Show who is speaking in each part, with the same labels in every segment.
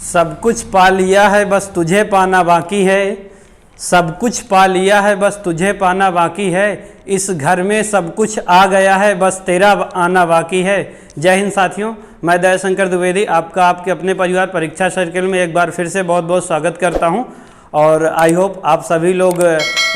Speaker 1: सब कुछ पा लिया है बस तुझे पाना बाकी है, सब कुछ पा लिया है बस तुझे पाना बाकी है, इस घर में सब कुछ आ गया है बस तेरा आना बाकी है। जय हिंद साथियों, मैं दयाशंकर द्विवेदी आपका आपके अपने परिवार परीक्षा सर्कल में एक बार फिर से बहुत बहुत स्वागत करता हूं। और आई होप आप सभी लोग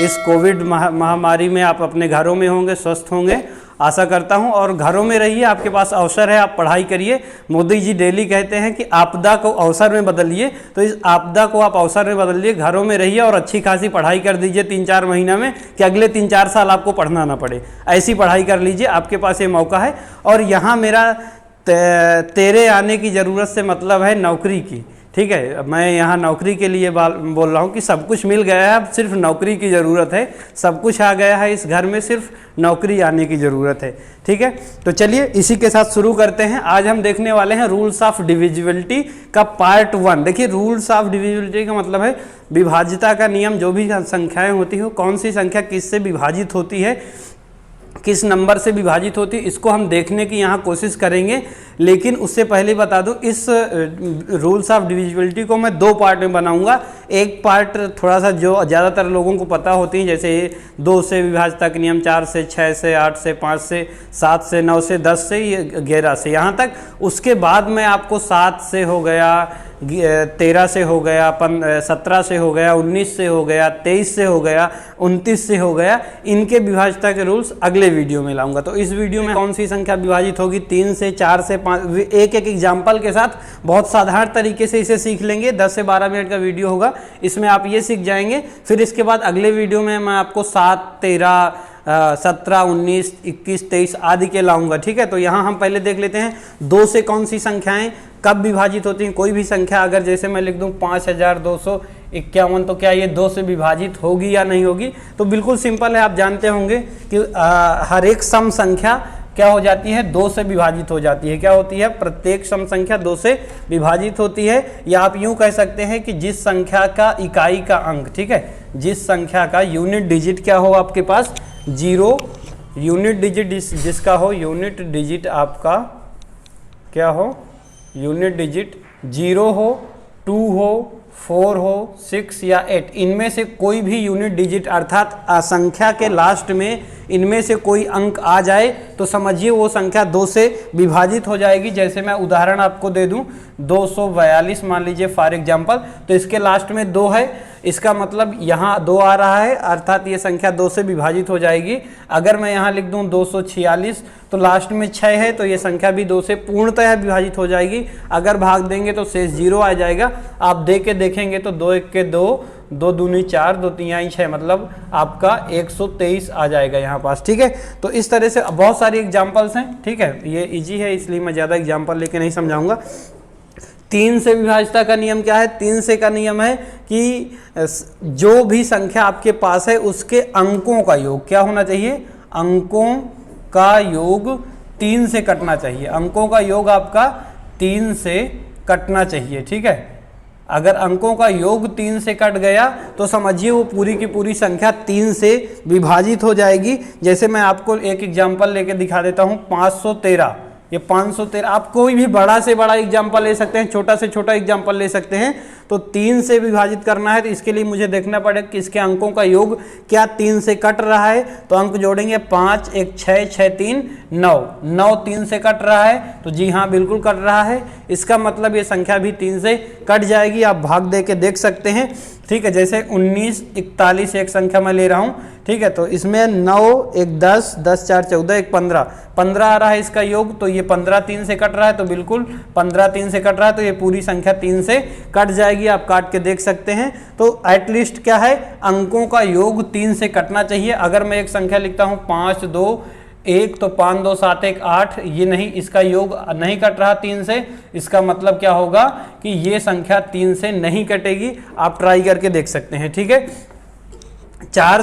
Speaker 1: इस कोविड महामारी में आप अपने घरों में होंगे, स्वस्थ होंगे, आशा करता हूं। और घरों में रहिए, आपके पास अवसर है, आप पढ़ाई करिए। मोदी जी डेली कहते हैं कि आपदा को अवसर में बदलिए, तो इस आपदा को आप अवसर में बदलिए, घरों में रहिए और अच्छी खासी पढ़ाई कर दीजिए 3-4 महीना में, कि अगले 3-4 साल आपको पढ़ना ना पड़े। ऐसी पढ़ाई कर लीजिए, आपके पास ये मौका है। और यहाँ मेरा तेरे आने की ज़रूरत से मतलब है नौकरी की, ठीक है। मैं यहाँ नौकरी के लिए बोल रहा हूँ कि सब कुछ मिल गया है, अब सिर्फ नौकरी की ज़रूरत है। सब कुछ आ गया है इस घर में, सिर्फ नौकरी आने की ज़रूरत है, ठीक है। तो चलिए इसी के साथ शुरू करते हैं। आज हम देखने वाले हैं रूल्स ऑफ डिविजिबिलिटी का पार्ट 1। देखिए, रूल्स ऑफ डिविजिबिलिटी का मतलब है विभाज्यता का नियम। जो भी संख्याएँ होती हो, कौन सी संख्या किससे विभाजित होती है, किस नंबर से विभाजित होती है, इसको हम देखने की यहाँ कोशिश करेंगे। लेकिन उससे पहले बता दूं, इस रूल्स ऑफ डिविजिबिलिटी को मैं 2 पार्ट में बनाऊंगा। एक पार्ट थोड़ा सा जो ज़्यादातर लोगों को पता होती है, जैसे 2 से विभाज्यता के नियम, 4 से, 6 से, 8 से, 5 से, 7 से, 9 से, 10 से, 11 से, यहाँ तक। उसके बाद मैं आपको 7 से हो गया, 13 से हो गया, 17 से हो गया, 19 से हो गया, 23 से हो गया, 29 से हो गया, इनके विभाज्यता के रूल्स अगले वीडियो में लाऊंगा। तो इस वीडियो में कौन सी संख्या विभाजित होगी, 3 से, 4 से, 5, एक एग्जाम्पल के साथ बहुत साधारण तरीके से इसे सीख लेंगे। 10 से 12 मिनट का वीडियो होगा, इसमें आप ये सीख जाएंगे। फिर इसके बाद अगले वीडियो में मैं आपको 7, 13, 17, 19, 21, 23 आदि के लाऊंगा, ठीक है। तो यहाँ हम पहले देख लेते हैं 2 से कौन सी संख्याएं कब विभाजित होती हैं। कोई भी संख्या अगर जैसे मैं लिख दूं 5251, तो क्या ये 2 से विभाजित होगी या नहीं होगी? तो बिल्कुल सिंपल है, आप जानते होंगे कि हर एक सम संख्या क्या हो जाती है, 2 से विभाजित हो जाती है। क्या होती है? प्रत्येक सम संख्या 2 से विभाजित होती है। या आप यूं कह सकते हैं कि जिस संख्या का इकाई का अंक, ठीक है, जिस संख्या का यूनिट डिजिट क्या हो आपके पास, 0 यूनिट डिजिट, जिसका हो यूनिट डिजिट आपका क्या हो, यूनिट डिजिट 0 हो, 2 हो, 4 हो, 6 या 8, इनमें से कोई भी यूनिट डिजिट अर्थात संख्या के लास्ट में इनमें से कोई अंक आ जाए तो समझिए वो संख्या 2 से विभाजित हो जाएगी। जैसे मैं उदाहरण आपको दे दूं, 242 मान लीजिए फॉर एग्जांपल, तो इसके लास्ट में 2 है, इसका मतलब यहाँ 2 आ रहा है, अर्थात ये संख्या 2 से विभाजित हो जाएगी। अगर मैं यहाँ लिख दूँ 246, तो लास्ट में 6 है, तो ये संख्या भी 2 से पूर्णतः विभाजित हो जाएगी। अगर भाग देंगे तो शेष 0 आ जाएगा। आप दे के देखेंगे तो 2 1 के 2, 2 दूनी 4, 2 3 6, मतलब आपका 123 आ जाएगा यहाँ पास, ठीक है। तो इस तरह से बहुत सारी एग्जाम्पल्स हैं, ठीक है। ये इजी है इसलिए मैं ज़्यादा एग्जाम्पल लेके नहीं समझाऊंगा। 3 से विभाज्यता का नियम क्या है? 3 से का नियम है कि जो भी संख्या आपके पास है उसके अंकों का योग क्या होना चाहिए, अंकों का योग 3 से कटना चाहिए। अंकों का योग आपका 3 से कटना चाहिए, ठीक है। अगर अंकों का योग 3 से कट गया तो समझिए वो पूरी की पूरी संख्या 3 से विभाजित हो जाएगी। जैसे मैं आपको एक एग्जांपल लेके दिखा देता हूँ, 513, ये 513, आप कोई भी बड़ा से बड़ा एग्जांपल ले सकते हैं, छोटा से छोटा एग्जांपल ले सकते हैं। तो 3 से विभाजित करना है तो इसके लिए मुझे देखना पड़ेगा कि इसके अंकों का योग क्या 3 से कट रहा है। तो अंक जोड़ेंगे, 5 1 6 6 3 9, 9 3 से कट रहा है, तो जी हाँ बिल्कुल कट रहा है। इसका मतलब ये संख्या भी 3 से कट जाएगी। आप भाग दे के देख सकते हैं, ठीक है। जैसे 19 41 एक संख्या मैं ले रहा हूँ, ठीक है। तो इसमें 9 1 10, 10 4 14, 1 15, 15 आ रहा है इसका योग, तो ये 15 3 से कट रहा है, तो बिल्कुल 15 3 से कट रहा है, तो ये पूरी संख्या 3 से कट जाएगी। आप काट के देख सकते हैं। तो एटलीस्ट क्या है, अंकों का योग 3 से कटना चाहिए। अगर मैं एक संख्या लिखता हूँ 5 2 1, तो 5 2 7 1 8, ये नहीं, इसका योग नहीं कट रहा 3 से। इसका मतलब क्या होगा कि ये संख्या 3 से नहीं कटेगी। आप ट्राई करके देख सकते हैं, ठीक है। 4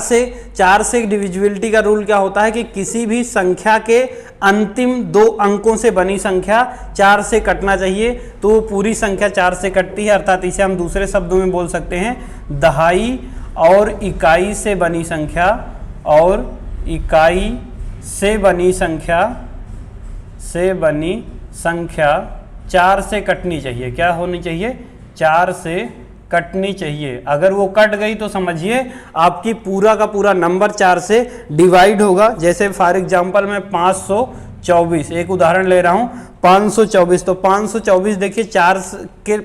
Speaker 1: से डिविजिबिलिटी का रूल क्या होता है कि किसी भी संख्या के अंतिम 2 अंकों से बनी संख्या 4 से कटना चाहिए, तो वो पूरी संख्या 4 से कटती है। अर्थात इसे हम दूसरे शब्दों में बोल सकते हैं, दहाई और इकाई से बनी संख्या, और इकाई से बनी संख्या 4 से कटनी चाहिए। क्या होनी चाहिए? 4 से कटनी चाहिए। अगर वो कट गई तो समझिए आपकी पूरा का पूरा नंबर 4 से डिवाइड होगा। जैसे फॉर एग्जांपल मैं 524, एक उदाहरण ले रहा हूँ, 524, तो 524 देखिए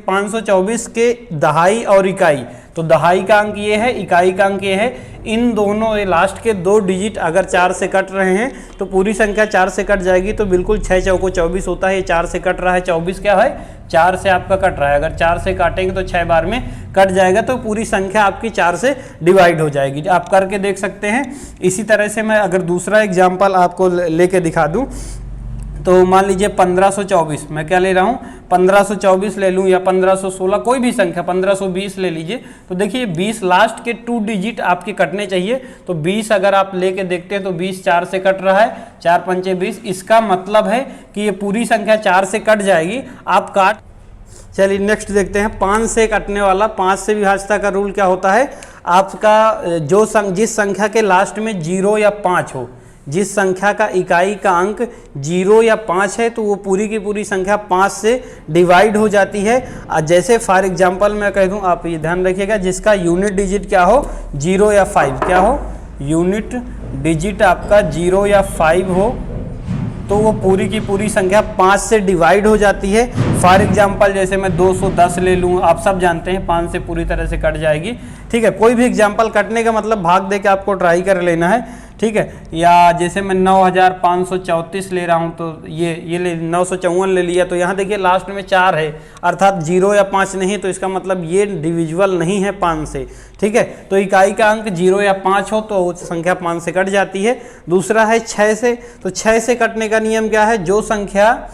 Speaker 1: 524 के दहाई और इकाई, तो दहाई का अंक ये है, इकाई का अंक ये है। इन दोनों लास्ट के 2 डिजिट अगर 4 से कट रहे हैं तो पूरी संख्या 4 से कट जाएगी। तो बिल्कुल 6 चौको 24 होता है, ये 4 से कट रहा है, 24 क्या है 4 से आपका कट रहा है। अगर 4 से काटेंगे तो 6 बार में कट जाएगा, तो पूरी संख्या आपकी 4 से डिवाइड हो जाएगी। आप करके देख सकते हैं। इसी तरह से मैं अगर दूसरा एग्जाम्पल आपको लेके दिखा दूं, तो मान लीजिए 1524, मैं क्या ले रहा हूँ 1524 ले लूँ या 1516, कोई भी संख्या, 1520 ले लीजिए। तो देखिए 20 लास्ट के 2 डिजिट आपके कटने चाहिए। तो 20 अगर आप लेके देखते हैं तो 20 4 से कट रहा है, 4 पंचे 20, इसका मतलब है कि ये पूरी संख्या 4 से कट जाएगी। आप काट, चलिए नेक्स्ट देखते हैं 5 से कटने वाला। 5 से विभाज्यता का रूल क्या होता है, आपका जिस संख्या के लास्ट में 0 या 5 हो, जिस संख्या का इकाई का अंक 0 या 5 है, तो वो पूरी की पूरी संख्या 5 से डिवाइड हो जाती है। जैसे फॉर एग्जांपल मैं कह दूं, आप ये ध्यान रखिएगा, जिसका यूनिट डिजिट क्या हो 0 या 5, क्या हो यूनिट डिजिट आपका 0 या 5 हो, तो वो पूरी की पूरी संख्या 5 से डिवाइड हो जाती है। फॉर एग्जांपल जैसे मैं 210 ले लूँ, आप सब जानते हैं 5 से पूरी तरह से कट जाएगी। ठीक है, कोई भी एग्जांपल कटने का मतलब भाग दे के आपको ट्राई कर लेना है। ठीक है, या जैसे मैं 9534 ले रहा हूँ, तो ये ले 954 ले लिया, तो यहाँ देखिए लास्ट में 4 है, अर्थात 0 या 5 नहीं, तो इसका मतलब ये डिविजिबल नहीं है 5 से। ठीक है, तो इकाई का अंक 0 या 5 हो तो संख्या 5 से कट जाती है। दूसरा है 6 से, तो 6 से कटने का नियम क्या है, जो संख्या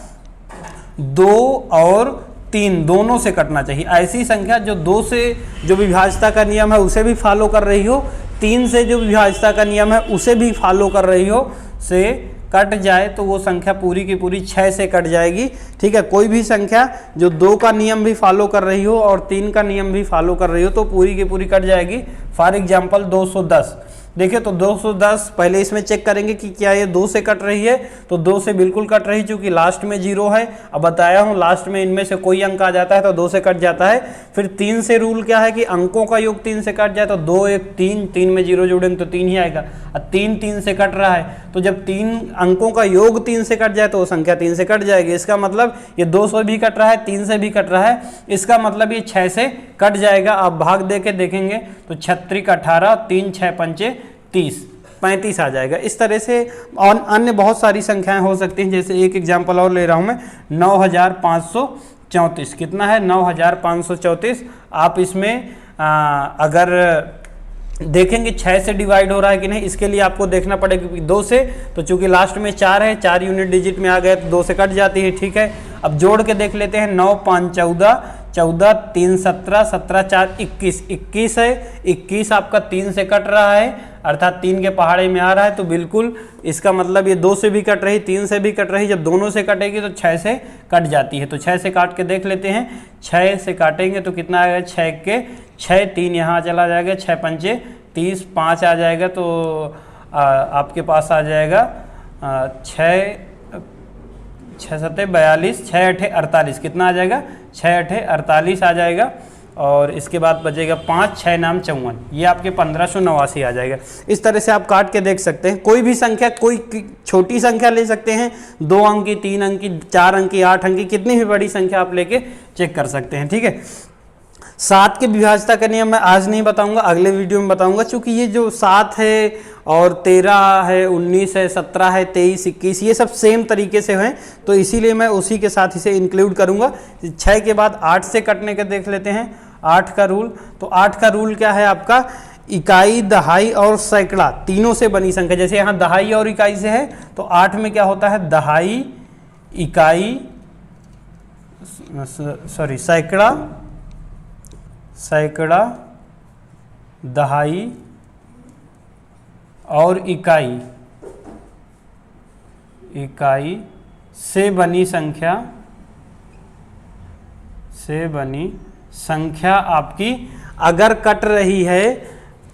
Speaker 1: 2 और 3 दोनों से कटना चाहिए। ऐसी संख्या जो 2 से जो विभाज्यता का नियम है उसे भी फॉलो कर रही हो, 3 से जो विभाज्यता का नियम है उसे भी फॉलो कर रही हो, से कट जाए तो वो संख्या पूरी की पूरी 6 से कट जाएगी। ठीक है, कोई भी संख्या जो 2 का नियम भी फॉलो कर रही हो और 3 का नियम भी फॉलो कर रही हो तो पूरी की पूरी कट जाएगी। फॉर एग्जांपल 210, देखिए तो 210 पहले इसमें चेक करेंगे कि क्या ये 2 से कट रही है, तो 2 से बिल्कुल कट रही, चूंकि लास्ट में 0 है। अब बताया हूँ लास्ट में इनमें से कोई अंक आ जाता है तो 2 से कट जाता है। फिर 3 से रूल क्या है कि अंकों का योग 3 से कट जाए, तो 2 1 3, 3 में 0 जोड़ेंगे तो 3 ही आएगा। अब 3 3 से कट रहा है, तो जब 3 अंकों का योग 3 से कट जाए तो वो संख्या 3 से कट जाएगी। इसका मतलब ये 2 से भी कट रहा है, 3 से भी कट रहा है, इसका मतलब ये 6 से कट जाएगा। आप भाग दे के देखेंगे तो 36 18, 3 6 पंचे 30, 35 आ जाएगा। इस तरह से और अन्य बहुत सारी संख्याएं हो सकती हैं। जैसे एक एग्जांपल और ले रहा हूं मैं, 9534, कितना है 9534। आप इसमें अगर देखेंगे 6 से डिवाइड हो रहा है कि नहीं, इसके लिए आपको देखना पड़ेगा कि 2 से, तो चूंकि लास्ट में 4 है, 4 यूनिट डिजिट में आ गए तो 2 से कट जाती है। ठीक है, अब जोड़ के देख लेते हैं, 9 5 14, 14 3 17, 17 4 21, 21 है, 21 आपका 3 से कट रहा है, अर्थात 3 के पहाड़े में आ रहा है, तो बिल्कुल इसका मतलब ये 2 से भी कट रही, 3 से भी कट रही, जब दोनों से कटेगी तो 6 से कट जाती है। तो 6 से काट के देख लेते हैं, 6 से काटेंगे तो कितना आएगा, 6 के 6, 3 यहाँ चला जाएगा, 6 पंचे 30, 5 आ जाएगा, तो आपके पास आ जाएगा 6 7 42, 6 8 48, कितना आ जाएगा 6 8 48 आ जाएगा। और इसके बाद बचेगा 5 6 9 54, ये आपके 1589 आ जाएगा। इस तरह से आप काट के देख सकते हैं। कोई भी संख्या, कोई छोटी संख्या ले सकते हैं, 2 अंक की, 3 अंक की, 4 अंक की, 8 अंक की, कितनी भी बड़ी संख्या आप लेके चेक कर सकते हैं। ठीक है, 7 के विभाज्यता का नियम मैं आज नहीं बताऊंगा, अगले वीडियो में बताऊंगा। चूंकि ये जो 7 है और 13 है, 19 है, 17 है, 23 21, ये सब सेम तरीके से हैं, तो इसीलिए मैं उसी के साथ इसे इंक्लूड करूंगा। 6 के बाद 8 से कटने के देख लेते हैं, 8 का रूल। तो 8 का रूल क्या है आपका, इकाई, दहाई और सैकड़ा तीनों से बनी संख्या। जैसे यहाँ दहाई और इकाई से है, तो 8 में क्या होता है, दहाई, इकाई, सॉरी सैकड़ा, सैकड़ा, दहाई और इकाई, इकाई से बनी संख्या, से बनी संख्या आपकी अगर कट रही है,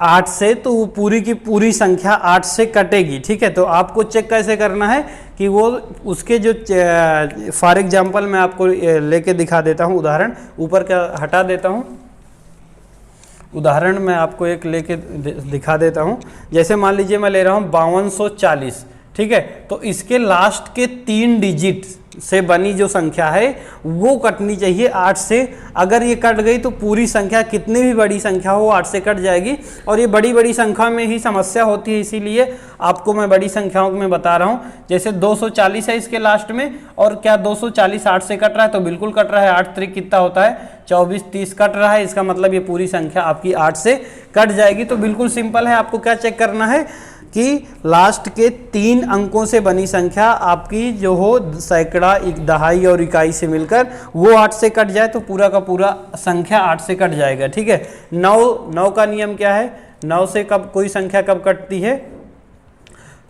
Speaker 1: 8 से, तो वो पूरी की पूरी संख्या 8 से कटेगी। ठीक है, तो आपको चेक कैसे करना है कि वो उसके जो फॉर एग्जांपल मैं आपको लेके दिखा देता हूँ उदाहरण, ऊपर का हटा देता हूँ, उदाहरण मैं आपको एक लेके दिखा देता हूँ। जैसे मान लीजिए मैं ले रहा हूँ 5240, ठीक है, तो इसके लास्ट के 3 डिजिट से बनी जो संख्या है वो कटनी चाहिए 8 से। अगर ये कट गई तो पूरी संख्या, कितनी भी बड़ी संख्या हो, 8 से कट जाएगी। और ये बड़ी बड़ी संख्या में ही समस्या होती है, इसीलिए आपको मैं बड़ी संख्याओं में बता रहा हूँ। जैसे 240 है इसके लास्ट में, और क्या 240 8 से कट रहा है? तो बिल्कुल कट रहा है। 8 त्रिक कितना होता है? 24, 30 कट रहा है। इसका मतलब ये पूरी संख्या आपकी 8 से कट जाएगी। तो बिल्कुल सिंपल है, आपको क्या चेक करना है कि लास्ट के 3 अंकों से बनी संख्या आपकी जो हो सैकड़ा, दहाई और इकाई से मिलकर वो 8 से कट जाए, तो पूरा का पूरा संख्या 8 से कट जाएगा। ठीक है, 9 का नियम क्या है? 9 से कब कोई संख्या कब कटती है?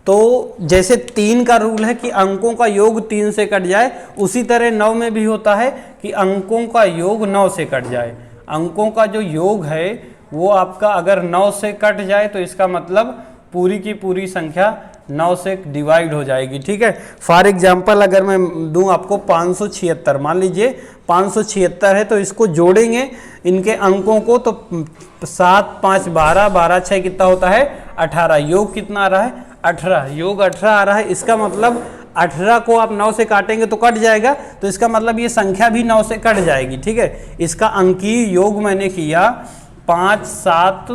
Speaker 1: तो जैसे 3 का रूल है कि अंकों का योग 3 से कट जाए, उसी तरह 9 में भी होता है कि अंकों का योग 9 से कट जाए। अंकों का जो योग है वो आपका अगर 9 से कट जाए तो इसका मतलब पूरी की पूरी संख्या 9 से डिवाइड हो जाएगी। ठीक है, फॉर एग्जांपल अगर मैं दूं आपको 576, मान लीजिए 576 है, तो इसको जोड़ेंगे इनके अंकों को, तो 7, 5, 12, 12, 6 कितना होता है? 18। योग कितना आ रहा है? 18। योग 18 आ रहा है। इसका मतलब 18 को आप 9 से काटेंगे तो कट जाएगा, तो इसका मतलब ये संख्या भी 9 से कट जाएगी। ठीक है, इसका अंकीय योग मैंने किया 5, 7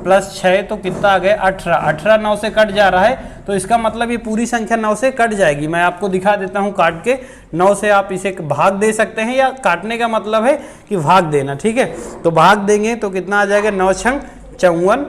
Speaker 1: प्लस 6 तो कितना आ गया? 18। 18 9 से कट जा रहा है, तो इसका मतलब ये पूरी संख्या 9 से कट जाएगी। मैं आपको दिखा देता हूँ काट के। 9 से आप इसे भाग दे सकते हैं, या काटने का मतलब है कि भाग देना। ठीक है, तो भाग देंगे तो कितना आ जाएगा? 9 छंग 54।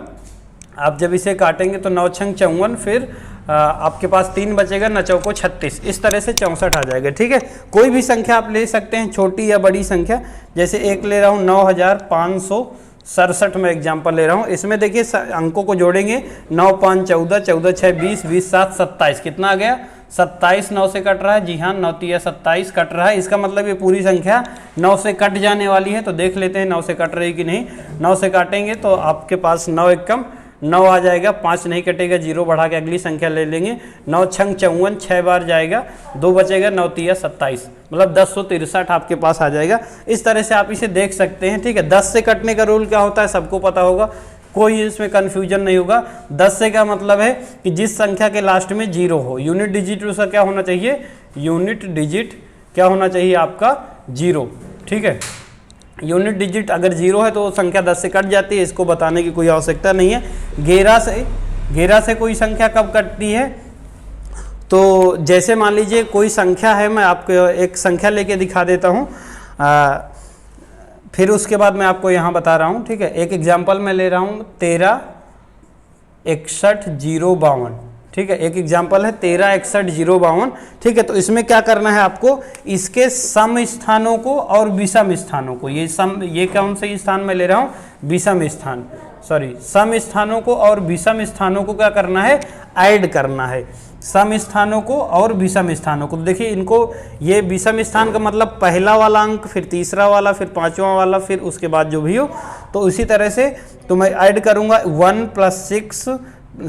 Speaker 1: आप जब इसे काटेंगे तो 9 छंग 54, फिर आपके पास 3 बचेगा, 9 चौको 36, इस तरह से 64 आ जाएगा। ठीक है, कोई भी संख्या आप ले सकते हैं, छोटी या बड़ी संख्या। जैसे एक ले रहा हूँ 9567 में एग्जाम्पल ले रहा हूँ। इसमें देखिए अंकों को जोड़ेंगे, 9, 5, 14, 14, 6, 20, 20, 7, 27, कितना आ गया? 27। 9 से कट रहा है, जी हाँ, 9 3 27 कट रहा है। इसका मतलब ये पूरी संख्या 9 से कट जाने वाली है। तो देख लेते हैं 9 से कट रही कि नहीं। 9 से काटेंगे तो आपके पास 9 एकम 9 आ जाएगा, 5 नहीं कटेगा, 0 बढ़ा के अगली संख्या ले लेंगे। 9 छंग 54, 6 बार जाएगा, 2 बचेगा, 9 3 27, मतलब 1063 आपके पास आ जाएगा। इस तरह से आप इसे देख सकते हैं। ठीक है, 10 से कटने का रूल क्या होता है सबको पता होगा, कोई इसमें कन्फ्यूजन नहीं होगा। 10 से का मतलब है कि जिस संख्या के लास्ट में 0 हो, यूनिट डिजिट उसका क्या होना चाहिए? यूनिट डिजिट क्या होना चाहिए आपका? 0। ठीक है, यूनिट डिजिट अगर 0 है तो संख्या 10 से कट जाती है, इसको बताने की कोई आवश्यकता नहीं है। 11 से कोई संख्या कब कटती है? तो जैसे मान लीजिए कोई संख्या है, मैं आपको एक संख्या लेके दिखा देता हूँ, फिर उसके बाद मैं आपको यहाँ बता रहा हूँ। ठीक है, एक एग्जाम्पल मैं ले रहा हूँ 13 61 052। ठीक है, एक एग्जाम्पल है 13 61 052। ठीक है, तो इसमें क्या करना है आपको? इसके सम स्थानों को और विषम स्थानों को, ये कौन से स्थान में ले रहा हूँ? विषम स्थान, सॉरी, सम स्थानों को और विषम स्थानों को क्या करना है? ऐड करना है। सम स्थानों को और विषम स्थानों को। देखिए इनको, ये विषम स्थान का मतलब पहला वाला अंक, फिर तीसरा वाला, फिर 5वां वाला, फिर उसके बाद जो भी हो। तो उसी तरह से तो मैं ऐड करूँगा 1 + 6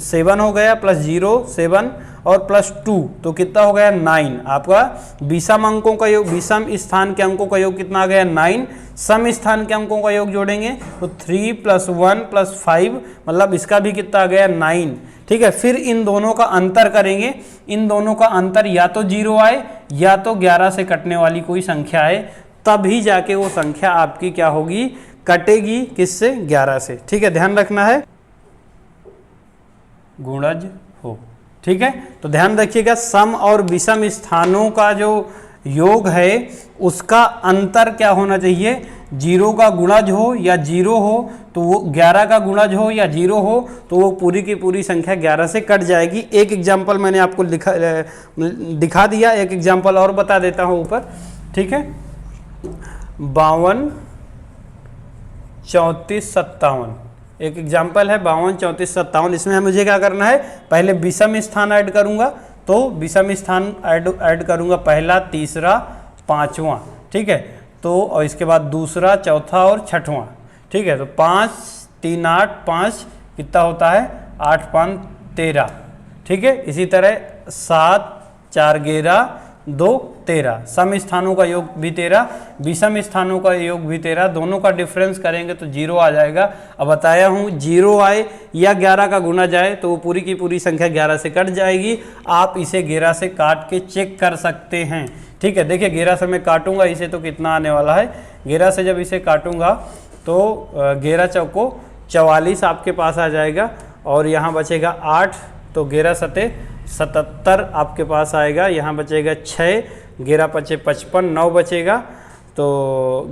Speaker 1: 7 हो गया, +0 7 और +2 तो कितना हो गया? 9। आपका विषम अंकों का योग, विषम स्थान के अंकों का योग कितना आ गया? 9। सम स्थान के अंकों का योग जोड़ेंगे तो 3 + 1 + 5, मतलब इसका भी कितना आ गया? 9। ठीक है, फिर इन दोनों का अंतर करेंगे। इन दोनों का अंतर या तो 0 आए या तो 11 से कटने वाली कोई संख्या आए, तभी जाके वो संख्या आपकी क्या होगी? कटेगी। किससे? 11 से। ठीक है, ध्यान रखना है, गुणज हो। ठीक है, तो ध्यान रखिएगा, सम और विषम स्थानों का जो योग है उसका अंतर क्या होना चाहिए? 0 का गुणज हो या 0 हो तो वो 11 का गुणज हो या 0 हो तो वो पूरी की पूरी संख्या 11 से कट जाएगी। एक एग्जाम्पल मैंने आपको दिखा दिया, एक एग्जाम्पल और बता देता हूँ ऊपर। ठीक है, 52 34 57, एक एग्जाम्पल है 52 34 57। इसमें मुझे क्या करना है? पहले विषम स्थान ऐड करूंगा, तो विषम स्थान ऐड करूंगा, पहला, तीसरा, 5वां। ठीक है, तो और इसके बाद दूसरा, चौथा और 6वां। ठीक है, तो 5 3 8 5 कितना होता है 8 5 13, ठीक है। इसी तरह 7 4 11 2 13, सम स्थानों का योग भी 13, विषम स्थानों का योग भी 13, दोनों का डिफरेंस करेंगे तो 0 आ जाएगा। अब बताया हूँ 0 आए या 11 का गुना जाए तो वो पूरी की पूरी संख्या 11 से कट जाएगी। आप इसे 11 से काट के चेक कर सकते हैं, ठीक है। देखिए 11 से मैं काटूंगा इसे तो कितना आने वाला है, 11 से जब इसे काटूंगा तो 11 चौको 44 आपके पास आ जाएगा और यहाँ बचेगा 8, तो 11 सते 77 आपके पास आएगा। यहाँ बचेगा 6, 11 पचे 55, 9 बचेगा तो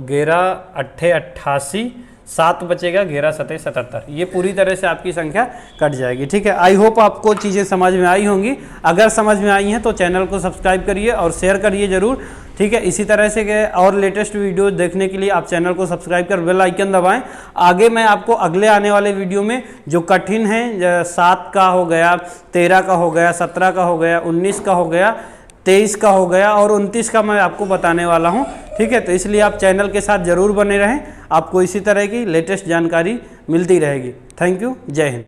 Speaker 1: 11 अट्ठे 88, 7 बचेगा, 11 सते 77। ये पूरी तरह से आपकी संख्या कट जाएगी, ठीक है। आई होप आपको चीज़ें समझ में आई होंगी। अगर समझ में आई हैं तो चैनल को सब्सक्राइब करिए और शेयर करिए ज़रूर, ठीक है। इसी तरह से के और लेटेस्ट वीडियो देखने के लिए आप चैनल को सब्सक्राइब कर बेल आइकन दबाएं। आगे मैं आपको अगले आने वाले वीडियो में जो कठिन है 7 का हो गया, 13 का हो गया, 17 का हो गया, 19 का हो गया, 23 का हो गया और 29 का मैं आपको बताने वाला हूं, ठीक है। तो इसलिए आप चैनल के साथ ज़रूर बने रहें, आपको इसी तरह की लेटेस्ट जानकारी मिलती रहेगी। थैंक यू, जय हिंद।